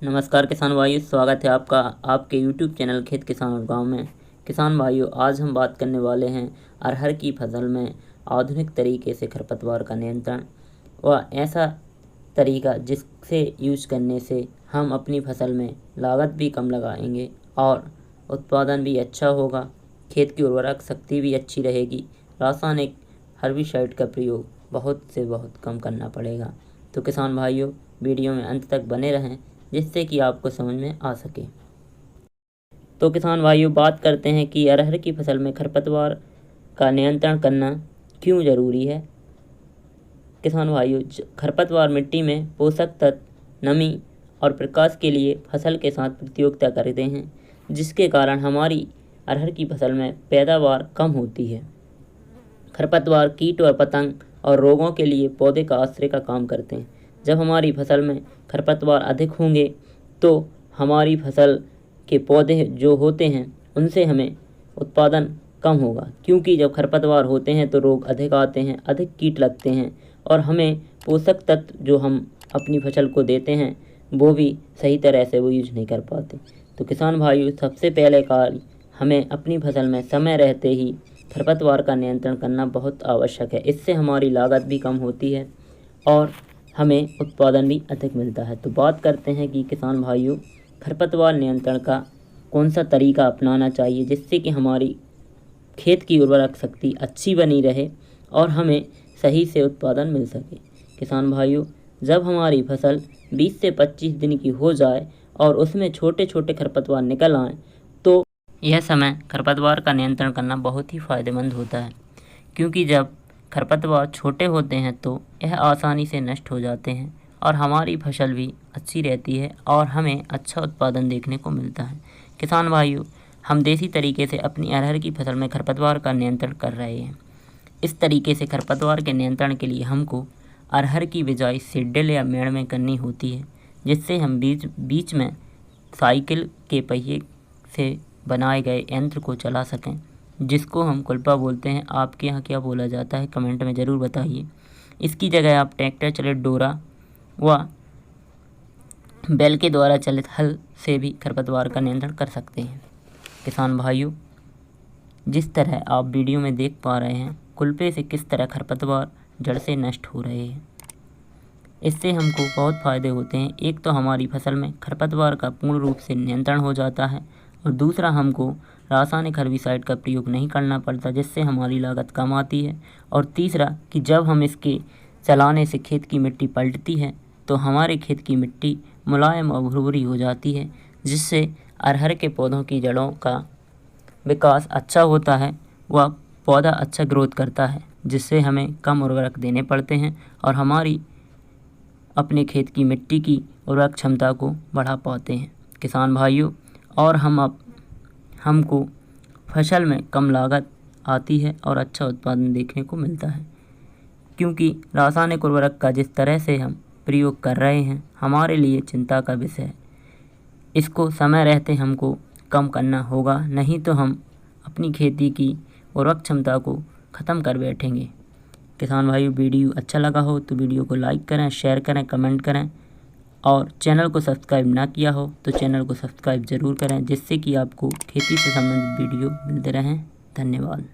नमस्कार किसान भाइयों, स्वागत है आपका आपके YouTube चैनल खेत किसान और गांव में। किसान भाइयों, आज हम बात करने वाले हैं अरहर की फसल में आधुनिक तरीके से खरपतवार का नियंत्रण व ऐसा तरीका जिससे यूज करने से हम अपनी फसल में लागत भी कम लगाएंगे और उत्पादन भी अच्छा होगा, खेत की उर्वरक शक्ति भी अच्छी रहेगी, रासायनिक हर्बिसाइड का प्रयोग बहुत से बहुत कम करना पड़ेगा। तो किसान भाइयों, वीडियो में अंत तक बने रहें जिससे कि आपको समझ में आ सके। तो किसान भाइयों, बात करते हैं कि अरहर की फसल में खरपतवार का नियंत्रण करना क्यों ज़रूरी है। किसान भाइयों, खरपतवार मिट्टी में पोषक तत्व, नमी और प्रकाश के लिए फसल के साथ प्रतियोगिता करते हैं, जिसके कारण हमारी अरहर की फसल में पैदावार कम होती है। खरपतवार कीट और पतंग और रोगों के लिए पौधे का आश्रय का काम करते हैं। जब हमारी फसल में खरपतवार अधिक होंगे तो हमारी फसल के पौधे जो होते हैं उनसे हमें उत्पादन कम होगा, क्योंकि जब खरपतवार होते हैं तो रोग अधिक आते हैं, अधिक कीट लगते हैं और हमें पोषक तत्व जो हम अपनी फसल को देते हैं वो भी सही तरह से वो यूज नहीं कर पाते। तो किसान भाइयों, सबसे पहले कार्य हमें अपनी फसल में समय रहते ही खरपतवार का नियंत्रण करना बहुत आवश्यक है। इससे हमारी लागत भी कम होती है और हमें उत्पादन भी अधिक मिलता है। तो बात करते हैं कि किसान भाइयों, खरपतवार नियंत्रण का कौन सा तरीका अपनाना चाहिए जिससे कि हमारी खेत की उर्वरक शक्ति अच्छी बनी रहे और हमें सही से उत्पादन मिल सके। किसान भाइयों, जब हमारी फसल 20 से 25 दिन की हो जाए और उसमें छोटे छोटे खरपतवार निकल आएँ तो यह समय खरपतवार का नियंत्रण करना बहुत ही फ़ायदेमंद होता है, क्योंकि जब खरपतवार छोटे होते हैं तो यह आसानी से नष्ट हो जाते हैं और हमारी फसल भी अच्छी रहती है और हमें अच्छा उत्पादन देखने को मिलता है। किसान भाइयों, हम देसी तरीके से अपनी अरहर की फसल में खरपतवार का नियंत्रण कर रहे हैं। इस तरीके से खरपतवार के नियंत्रण के लिए हमको अरहर की बिजाई सीड्रिल या मेड़ में करनी होती है, जिससे हम बीच में साइकिल के पहिए से बनाए गए यंत्र को चला सकें, जिसको हम कुल्पा बोलते हैं। आपके यहाँ क्या बोला जाता है कमेंट में ज़रूर बताइए। इसकी जगह आप ट्रैक्टर चलित डोरा व बैल के द्वारा चलित हल से भी खरपतवार का नियंत्रण कर सकते हैं। किसान भाइयों, जिस तरह आप वीडियो में देख पा रहे हैं, कुल्पे से किस तरह खरपतवार जड़ से नष्ट हो रहे हैं। इससे हमको बहुत फ़ायदे होते हैं। एक तो हमारी फसल में खरपतवार का पूर्ण रूप से नियंत्रण हो जाता है और दूसरा हमको रासायनिक हर्बिसाइड का प्रयोग नहीं करना पड़ता, जिससे हमारी लागत कम आती है। और तीसरा कि जब हम इसके चलाने से खेत की मिट्टी पलटती है तो हमारे खेत की मिट्टी मुलायम और भुरभुरी हो जाती है, जिससे अरहर के पौधों की जड़ों का विकास अच्छा होता है व पौधा अच्छा ग्रोथ करता है, जिससे हमें कम उर्वरक देने पड़ते हैं और हमारी अपने खेत की मिट्टी की उर्वरक क्षमता को बढ़ा पाते हैं। किसान भाइयों, और हमको फसल में कम लागत आती है और अच्छा उत्पादन देखने को मिलता है, क्योंकि रासायनिक उर्वरक का जिस तरह से हम प्रयोग कर रहे हैं हमारे लिए चिंता का विषय है। इसको समय रहते हमको कम करना होगा, नहीं तो हम अपनी खेती की उर्वरक क्षमता को ख़त्म कर बैठेंगे। किसान भाई, वीडियो अच्छा लगा हो तो वीडियो को लाइक करें, शेयर करें, कमेंट करें और चैनल को सब्सक्राइब ना किया हो तो चैनल को सब्सक्राइब ज़रूर करें, जिससे कि आपको खेती से संबंधित वीडियो मिलते रहें। धन्यवाद।